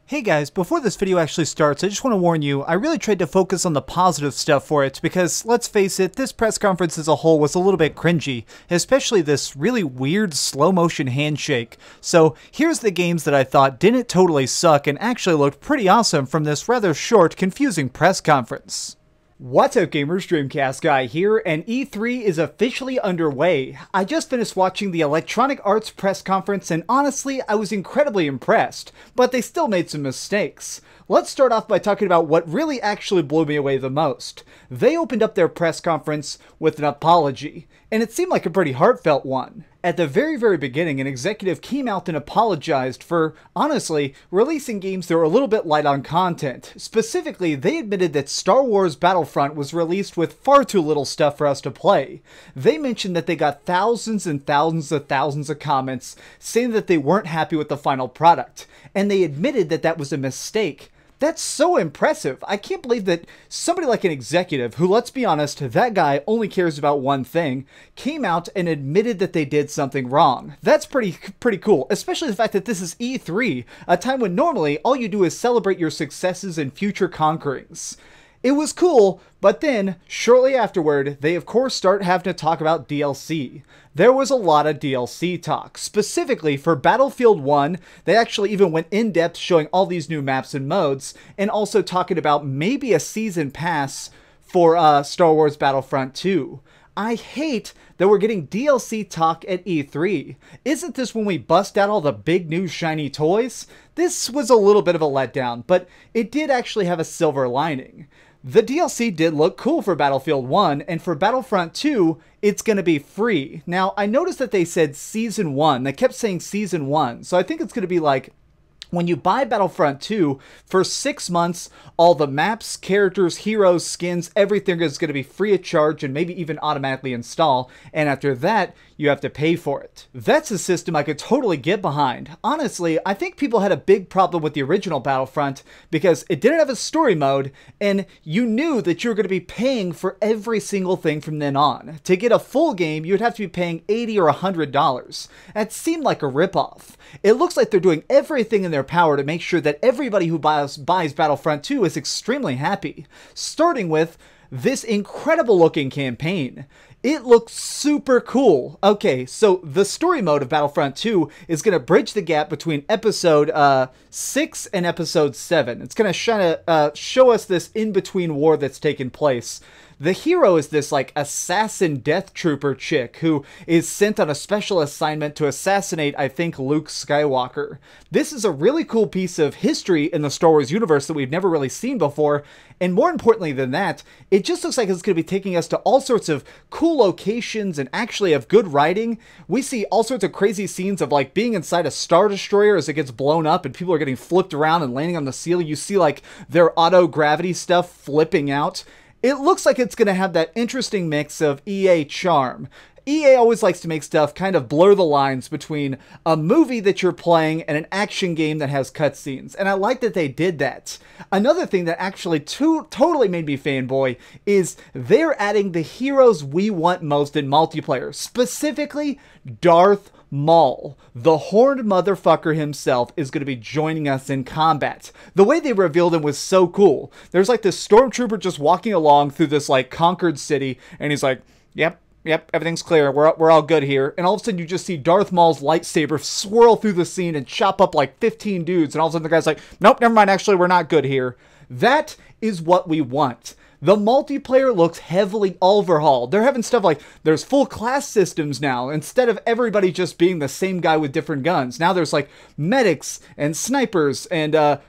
Hey guys, before this video actually starts, I just want to warn you, I really tried to focus on the positive stuff for it because, let's face it, this press conference as a whole was a little bit cringy, especially this really weird slow-motion handshake. So here's the games that I thought didn't totally suck and actually looked pretty awesome from this rather short, confusing press conference. What's up gamers, DreamcastGuy here, and E3 is officially underway. I just finished watching the Electronic Arts press conference and honestly, I was incredibly impressed, but they still made some mistakes. Let's start off by talking about what really actually blew me away the most. They opened up their press conference with an apology, and it seemed like a pretty heartfelt one. At the very beginning, an executive came out and apologized for, honestly, releasing games that were a little bit light on content. Specifically, they admitted that Star Wars Battlefront was released with far too little stuff for us to play. They mentioned that they got thousands and thousands of comments saying that they weren't happy with the final product, and they admitted that that was a mistake. That's so impressive. I can't believe that somebody like an executive, who, let's be honest, that guy only cares about one thing, came out and admitted that they did something wrong. That's pretty cool, especially the fact that this is E3, a time when normally all you do is celebrate your successes and future conquerings. It was cool, but then, shortly afterward, they of course start having to talk about DLC. There was a lot of DLC talk. Specifically for Battlefield 1, they actually even went in depth showing all these new maps and modes, and also talking about maybe a season pass for Star Wars Battlefront 2. I hate that we're getting DLC talk at E3. Isn't this when we bust out all the big new shiny toys? This was a little bit of a letdown, but it did actually have a silver lining. The DLC did look cool for Battlefield 1, and for Battlefront 2, it's going to be free. Now, I noticed that they said Season 1. They kept saying Season 1, so I think it's going to be like, when you buy Battlefront 2, for 6 months, all the maps, characters, heroes, skins, everything is going to be free of charge and maybe even automatically install, and after that, you have to pay for it. That's a system I could totally get behind. Honestly, I think people had a big problem with the original Battlefront because it didn't have a story mode, and you knew that you were going to be paying for every single thing from then on. To get a full game, you'd have to be paying $80 or $100. That seemed like a ripoff. It looks like they're doing everything in their power to make sure that everybody who buys Battlefront 2 is extremely happy. Starting with this incredible looking campaign. It looks super cool. Okay, so the story mode of Battlefront 2 is going to bridge the gap between episode 6 and episode 7. It's going to show us this in-between war that's taken place. The hero is this, like, assassin death trooper chick who is sent on a special assignment to assassinate, I think, Luke Skywalker. This is a really cool piece of history in the Star Wars universe that we've never really seen before, and more importantly than that, it just looks like it's going to be taking us to all sorts of cool locations and actually have good writing. We see all sorts of crazy scenes of, like, being inside a Star Destroyer as it gets blown up and people are getting flipped around and landing on the ceiling. You see, like, their auto-gravity stuff flipping out. It looks like it's going to have that interesting mix of EA charm. EA always likes to make stuff kind of blur the lines between a movie that you're playing and an action game that has cutscenes, and I like that they did that. Another thing that actually totally made me fanboy is they're adding the heroes we want most in multiplayer, specifically Darth Maul. The horned motherfucker himself is going to be joining us in combat. The way they revealed him was so cool. There's like this stormtrooper just walking along through this like conquered city, and he's like, yep, everything's clear. We're all good here. And all of a sudden you just see Darth Maul's lightsaber swirl through the scene and chop up like 15 dudes. And all of a sudden the guy's like, nope, never mind. Actually, we're not good here. That is what we want. The multiplayer looks heavily overhauled. They're having stuff like, there's full class systems now, instead of everybody just being the same guy with different guns. Now there's like medics and snipers and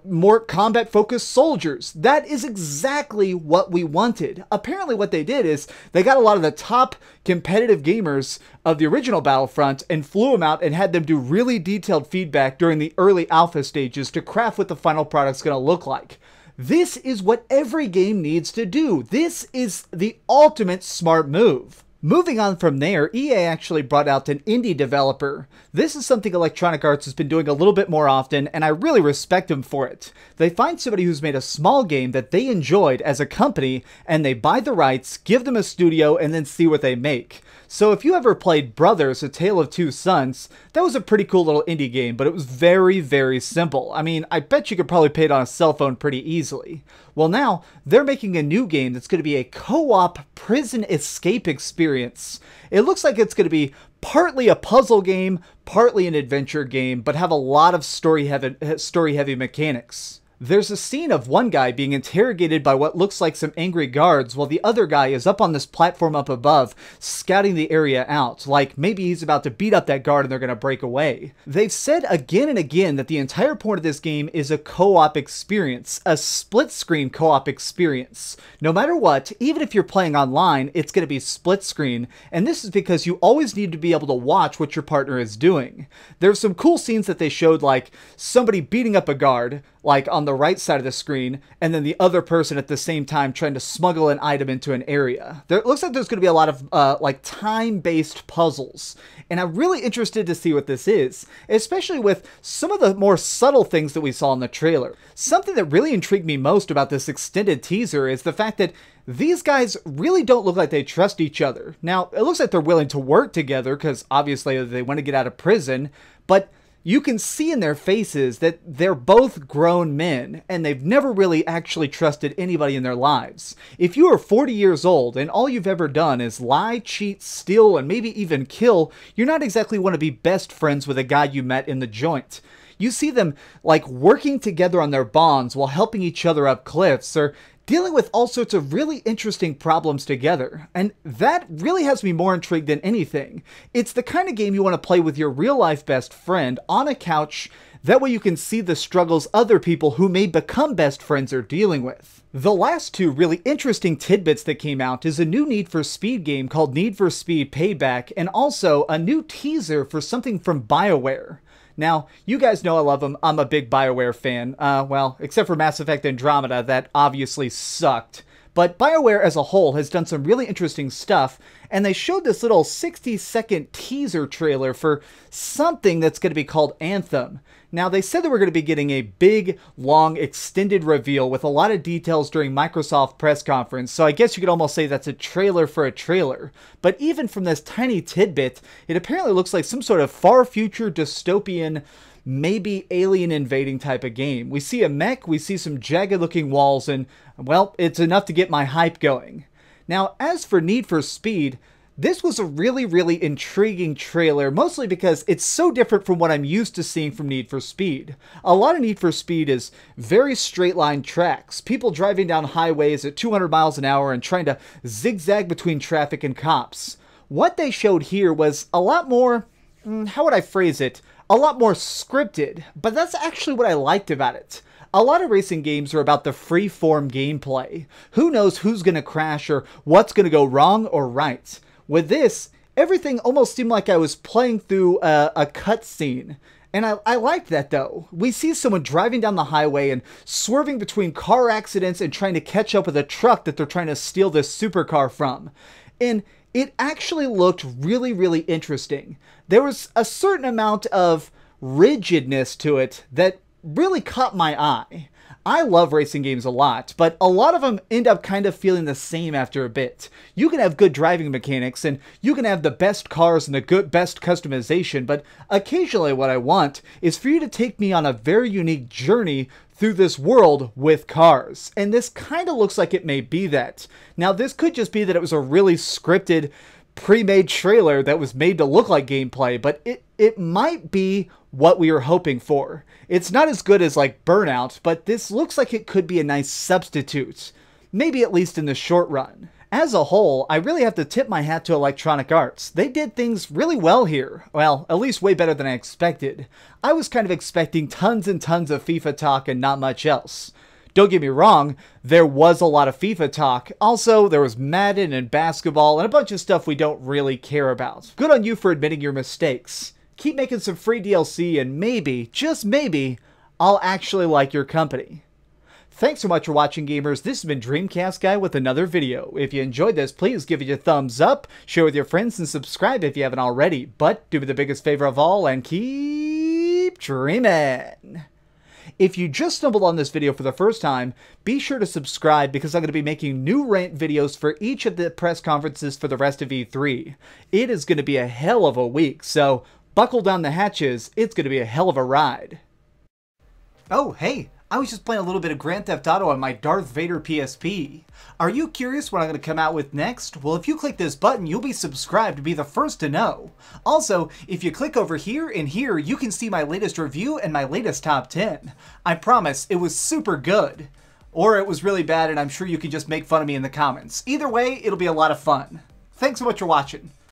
more combat-focused soldiers. That is exactly what we wanted. Apparently what they did is, they got a lot of the top competitive gamers of the original Battlefront and flew them out and had them do really detailed feedback during the early alpha stages to craft what the final product's going to look like. This is what every game needs to do. This is the ultimate smart move. Moving on from there, EA actually brought out an indie developer. This is something Electronic Arts has been doing a little bit more often, and I really respect them for it. They find somebody who's made a small game that they enjoyed as a company, and they buy the rights, give them a studio, and then see what they make. So if you ever played Brothers, A Tale of Two Sons, that was a pretty cool little indie game, but it was very, very simple. I mean, I bet you could probably play it on a cell phone pretty easily. Well, now, they're making a new game that's going to be a co-op prison escape experience. It looks like it's going to be partly a puzzle game, partly an adventure game, but have a lot of story-heavy mechanics. There's a scene of one guy being interrogated by what looks like some angry guards, while the other guy is up on this platform up above, scouting the area out, like maybe he's about to beat up that guard and they're going to break away. They've said again and again that the entire point of this game is a co-op experience, a split-screen co-op experience. No matter what, even if you're playing online, it's going to be split-screen, and this is because you always need to be able to watch what your partner is doing. There's some cool scenes that they showed, like somebody beating up a guard, like on the right side of the screen, and then the other person at the same time trying to smuggle an item into an area. It looks like there's going to be a lot of like time-based puzzles, and I'm really interested to see what this is, especially with some of the more subtle things that we saw in the trailer. Something that really intrigued me most about this extended teaser is the fact that these guys really don't look like they trust each other. Now, it looks like they're willing to work together because obviously they want to get out of prison, but you can see in their faces that they're both grown men, and they've never really actually trusted anybody in their lives. If you are 40 years old, and all you've ever done is lie, cheat, steal, and maybe even kill, you're not exactly want to be best friends with a guy you met in the joint. You see them, like, working together on their bonds while helping each other up cliffs, or dealing with all sorts of really interesting problems together, and that really has me more intrigued than anything. It's the kind of game you want to play with your real-life best friend on a couch. That way you can see the struggles other people who may become best friends are dealing with. The last two really interesting tidbits that came out is a new Need for Speed game called Need for Speed Payback, and also a new teaser for something from BioWare. Now, you guys know I love them. I'm a big BioWare fan. Well, except for Mass Effect Andromeda, that obviously sucked. But BioWare as a whole has done some really interesting stuff, and they showed this little 60-second teaser trailer for something that's going to be called Anthem. Now, they said that we're going to be getting a big, long, extended reveal with a lot of details during Microsoft press conference, so I guess you could almost say that's a trailer for a trailer. But even from this tiny tidbit, it apparently looks like some sort of far future dystopian, maybe alien invading type of game. We see a mech, we see some jagged looking walls, and, well, it's enough to get my hype going. Now, as for Need for Speed, this was a really, really intriguing trailer, mostly because it's so different from what I'm used to seeing from Need for Speed. A lot of Need for Speed is very straight line tracks, people driving down highways at 200 miles an hour and trying to zigzag between traffic and cops. What they showed here was a lot more, how would I phrase it? A lot more scripted, but that's actually what I liked about it. A lot of racing games are about the free-form gameplay. Who knows who's going to crash or what's going to go wrong or right. With this, everything almost seemed like I was playing through a cutscene. And I liked that, though. We see someone driving down the highway and swerving between car accidents and trying to catch up with a truck that they're trying to steal this supercar from. And it actually looked really, really interesting. There was a certain amount of rigidness to it that really caught my eye. I love racing games a lot, but a lot of them end up kind of feeling the same after a bit. You can have good driving mechanics, and you can have the best cars and the best customization, but occasionally what I want is for you to take me on a very unique journey through this world with cars. And this kind of looks like it may be that. Now, this could just be that it was a really scripted, pre-made trailer that was made to look like gameplay, but it might be what we were hoping for. It's not as good as like Burnout, but this looks like it could be a nice substitute, maybe at least in the short run. As a whole, I really have to tip my hat to Electronic Arts. They did things really well here. Well, at least way better than I expected. I was kind of expecting tons and tons of FIFA talk and not much else. Don't get me wrong, there was a lot of FIFA talk. Also, there was Madden and basketball and a bunch of stuff we don't really care about. Good on you for admitting your mistakes. Keep making some free DLC and maybe, just maybe, I'll actually like your company. Thanks so much for watching, gamers. This has been DreamcastGuy with another video. If you enjoyed this, please give it a thumbs up, share with your friends, and subscribe if you haven't already. But do me the biggest favor of all and keep dreaming. If you just stumbled on this video for the first time, be sure to subscribe because I'm going to be making new rant videos for each of the press conferences for the rest of E3. It is going to be a hell of a week, so buckle down the hatches. It's going to be a hell of a ride. Oh, hey. I was just playing a little bit of Grand Theft Auto on my Darth Vader PSP. Are you curious what I'm going to come out with next? Well, if you click this button, you'll be subscribed to be the first to know. Also, if you click over here and here, you can see my latest review and my latest top 10. I promise, it was super good. Or it was really bad and I'm sure you can just make fun of me in the comments. Either way, it'll be a lot of fun. Thanks so much for watching.